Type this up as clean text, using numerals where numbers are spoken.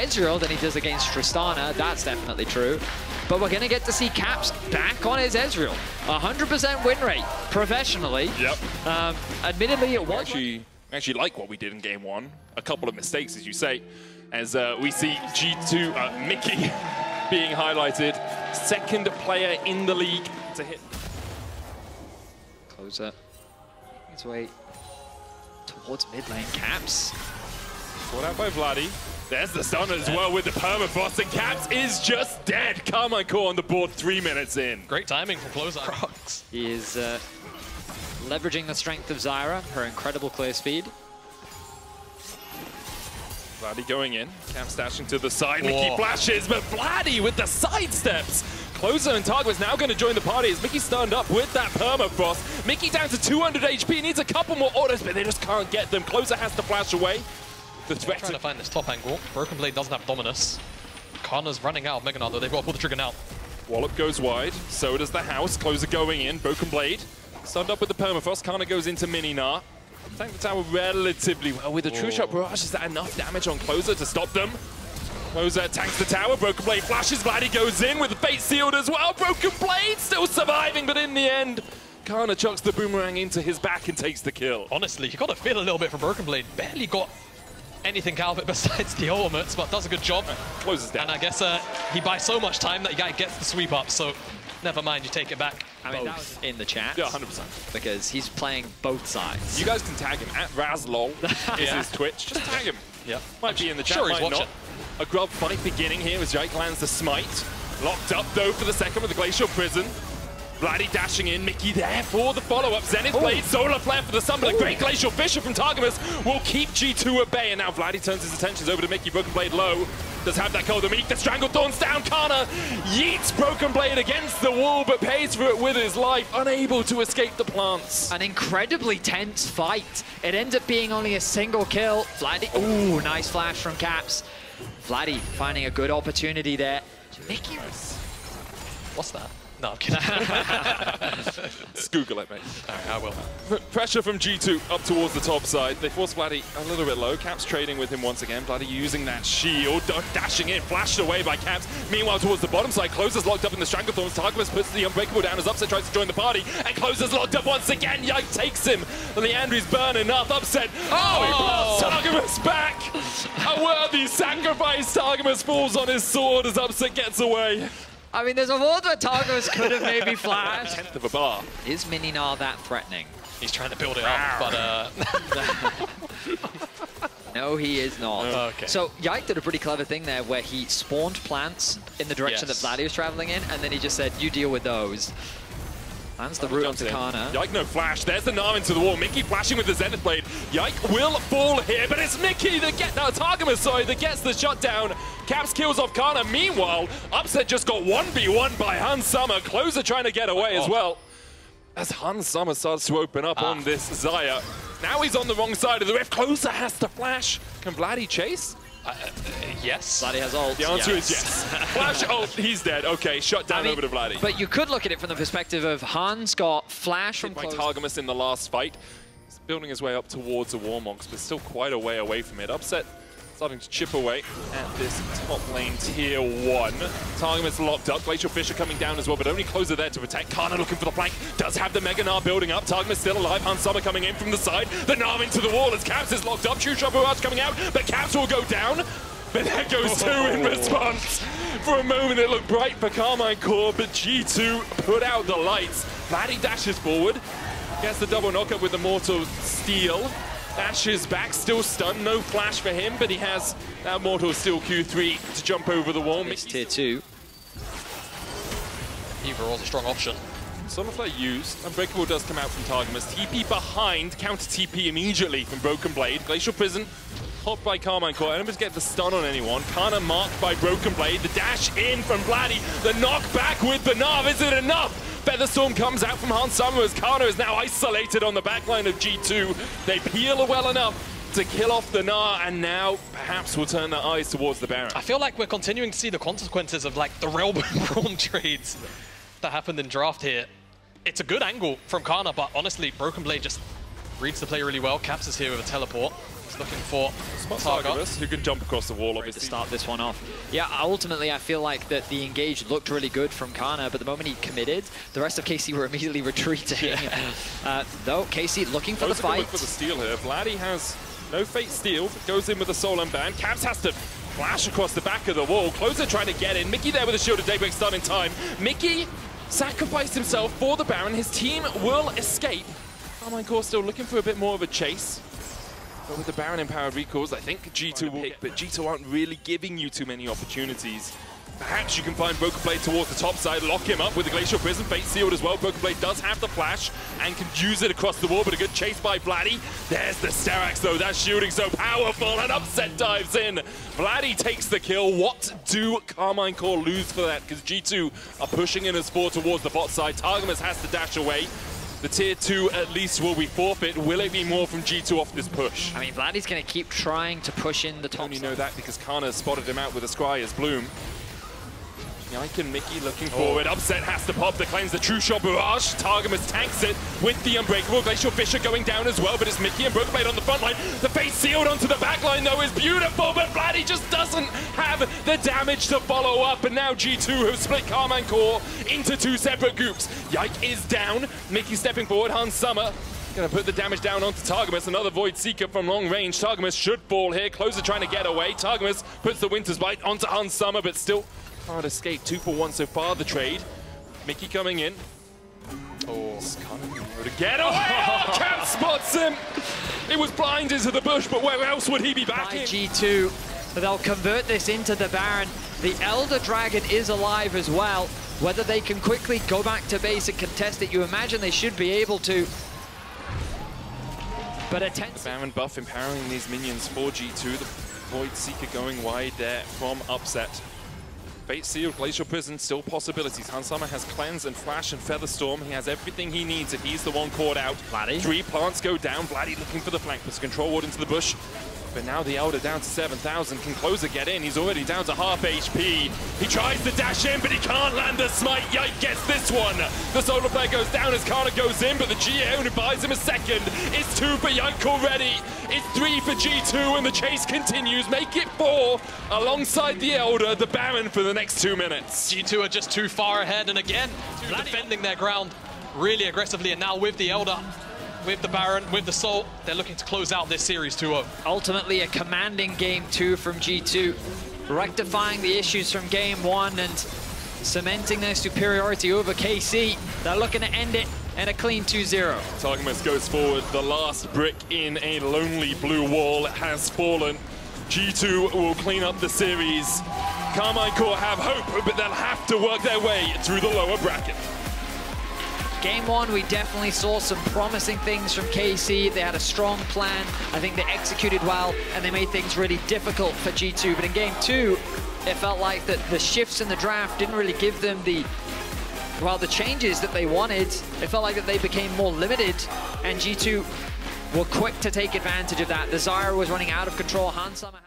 Ezreal than he does against Tristana. That's definitely true. But we're going to get to see Caps back on his Ezreal. 100% win rate, professionally. Yep. Admittedly, it was... Actually like what we did in game one. A couple of mistakes, as you say, as we see G2, Miky being highlighted. Second player in the league to hit. Closer. His way towards mid lane. Caps. Caught out by Vladi. There's the stun as well with the permafrost, and Caps is just dead. Karmine Corp on the board 3 minutes in. Great timing from closer. He is leveraging the strength of Zyra, her incredible clear speed. Vladi going in, Caps dashing to the side, Miky flashes, but Vladi with the side steps. Closer and Targamas now going to join the party as Miky stunned up with that permafrost. Miky down to 200 HP, needs a couple more autos, but they just can't get them. Closer has to flash away. The threat trying to find this top angle. Broken Blade doesn't have Dominus. Canna's running out of Mega Gnar, though. They've got to pull the trigger now. Wallop goes wide, so does the house. Closer going in, Broken Blade. Stunned up with the permafrost, Canna goes into Mini Gnar. Tank the tower relatively well with the True Shot Barrage. Is that enough damage on Closer to stop them? Closer tanks the tower, Broken Blade flashes, Vladi goes in with the Fate Sealed as well. Broken Blade still surviving, but in the end, Canna chucks the boomerang into his back and takes the kill. Honestly, you got to feel a little bit for Broken Blade. Barely got anything out of it besides the ultimates, but does a good job. Closes down. And I guess he buys so much time that Yike gets the sweep up, so never mind, you take it back. I mean, that was in the chat. Yeah, 100%. Because he's playing both sides. You guys can tag him at RazLol is his Twitch. Just tag him. Yeah. Might be in the chat, sure might he's not. watching. A grub fight beginning here as Yike lands the smite. Locked up though for the second with the Glacial Prison. Vladi dashing in, Miky there for the follow-up. Zenith Blade, Solar Flare for the stun, but a great Glacial Fissure from Targamas will keep G2 at bay. And now Vladi turns his attentions over to Miky. Broken Blade low. Does have that Cold Meek. The Strangled Thorns down. Canna yeets Broken Blade against the wall, but pays for it with his life. Unable to escape the plants. An incredibly tense fight. It ends up being only a single kill. Vladi, ooh, nice flash from Caps. Vladi finding a good opportunity there. Miky. What's that? No, I'm kidding. Google it, mate. All right, I will. Pressure from G2 up towards the top side. They force Vladi a little bit low. Caps trading with him once again. Vladi using that shield, dashing in, flashed away by Caps. Meanwhile, towards the bottom side, Closer's locked up in the Strangle Thorns. Targamas puts the Unbreakable down as Upset tries to join the party, and Closer's locked up once again. Yike takes him. Leandry's burning up. Upset. Oh, he puts Targamas back. A worthy sacrifice. Targamas falls on his sword as Upset gets away. I mean, there's a world where Targamas could have maybe flashed. 10th of a bar. Is Mini Gnar that threatening? He's trying to build it up, but No, he is not. Okay. So Yike did a pretty clever thing there where he spawned plants in the direction that Vladi was traveling in, and then he just said, you deal with those. Lands the root onto Canna. Yike no flash. There's the Gnar into the wall. Miky flashing with the Zenith Blade. Yike will fall here, but it's Miky that Targamas, that gets the shutdown. Caps kills off Canna. Meanwhile, Upset just got 1v1 by Hans Summer. Closer trying to get away as well. As Hans Summer starts to open up on this Xayah. Now he's on the wrong side of the rift. Closer has to flash. Can Vladi chase? Yes. Vladi has ult. The answer is yes. Flash ult, he's dead. Okay, shut down over to Vladi. But you could look at it from the perspective of Hans got flash from by Targamas in the last fight. He's building his way up towards the Warmogs, but still quite a way away from it. Upset starting to chip away at this top lane tier 1. Targamas locked up, Glacial Fissure coming down as well, but only Closer there to protect. Canna looking for the flank, does have the Mega Gnar building up. Targamas still alive, Hans Summer coming in from the side. The Gnar into the wall as Caps is locked up. True Shot Barrage coming out, but Caps will go down. But there goes 2 in response. For a moment it looked bright for Karmine Corp, but G2 put out the lights. Vladi dashes forward, gets the double knockup with the Mortal Steel. Dashes back, still stunned, no flash for him, but he has that Mortal Steel Q3 to jump over the wall. It's tier 2. Overall's a strong option. Solar Flare used. Unbreakable does come out from Targamas. TP behind, counter TP immediately from Broken Blade. Glacial Prison, popped by Karmine Corp. Enemies get the stun on anyone. Canna marked by Broken Blade. The dash in from Vladi. The knock back with the Gnar. Is it enough? Featherstorm comes out from Hans Summer as Canna is now isolated on the backline of G2. They peel well enough to kill off the Gnar, and now perhaps will turn their eyes towards the Baron. I feel like we're continuing to see the consequences of like the Realm Braum trades that happened in draft here. It's a good angle from Canna, but honestly, Broken Blade just Reads the play really well. Caps is here with a teleport. He's looking for Targamas, who can jump across the wall, To obviously. start this one off. Yeah, ultimately I feel like that the engage looked really good from Canna, but the moment he committed, the rest of KC were immediately retreating. Though KC looking for the fight. Look for the steal here. Vladi has no fate steal, but goes in with a soul unbanned. Caps has to flash across the back of the wall. Closer trying to get in. Mickey there with a shield of Daybreak stun in time. Mickey sacrificed himself for the Baron. His team will escape. Karmine Corp still looking for a bit more of a chase. But with the Baron empowered recalls, I think G2 will pick, but G2 aren't really giving you too many opportunities. Perhaps you can find Broken Blade towards the top side, lock him up with the Glacial Prison, fate sealed as well. Broken Blade does have the flash and can use it across the wall, but a good chase by Vladi. There's the Sterax though, that shielding so powerful, and Upset dives in. Vladi takes the kill. What do Karmine Corp lose for that? Because G2 are pushing in as 4 towards the bot side. Targamas has to dash away. The tier 2 at least will be forfeit. Will it be more from G2 off this push? I mean, Vladi's going to keep trying to push in the top. Only know that because Canna spotted him out with a Scryer's Bloom. Yike and Mickey looking forward. Upset has to pop the cleanse, the True Shot Barrage. Targamas tanks it with the Unbreakable. Glacial Fisher going down as well, but it's Mickey and Broken Blade on the front line. The face sealed onto the back line though is beautiful, but Vladi just doesn't have the damage to follow up. And now G2 have split Karmine Corp into 2 separate groups. Yike is down. Mickey stepping forward. Hans Summer gonna put the damage down onto Targamas. Another Void Seeker from long range. Targamas should fall here. Closer trying to get away. Targamas puts the Winter's Bite onto Hans Summer, but still can't escape. 2 for 1 so far, the trade. Mickey coming in. Oh, to get away! Oh, Cap spots him! It was blind into the bush, but where else would he be back in? G2, they'll convert this into the Baron. The Elder Dragon is alive as well. Whether they can quickly go back to base and contest it, you imagine they should be able to. But the Baron buff empowering these minions for G2. The Void Seeker going wide there from Upset. Fate sealed, Glacial Prison, still possibilities. Hans Summer has Cleanse and Flash and Featherstorm. He has everything he needs if he's the one caught out. Vladi. 3 plants go down. Vladi looking for the flank, puts Control Ward into the bush. But now the Elder down to 7,000. Can Closer get in? He's already down to half HP. He tries to dash in, but he can't land the smite. Yike gets this one. The Solar Flare goes down as Canna goes in, but the GA only buys him a second. It's 2 for Yike already. It's 3 for G2, and the chase continues. Make it 4 alongside the Elder, the Baron for the next 2 minutes. G2 are just too far ahead, and again, defending their ground really aggressively, and now with the Elder, with the Baron, with the Soul, they're looking to close out this series 2-0. Ultimately a commanding game 2 from G2, rectifying the issues from game 1 and cementing their superiority over KC. They're looking to end it in a clean 2-0. Targamas goes forward. The last brick in a lonely blue wall has fallen. G2 will clean up the series. Karmine Corp have hope, but they'll have to work their way through the lower bracket. Game 1, we definitely saw some promising things from KC. They had a strong plan. I think they executed well, and they made things really difficult for G2. But in Game 2, it felt like that the shifts in the draft didn't really give them the changes that they wanted. It felt like that they became more limited, and G2 were quick to take advantage of that. The Zyra was running out of control. Hans Summer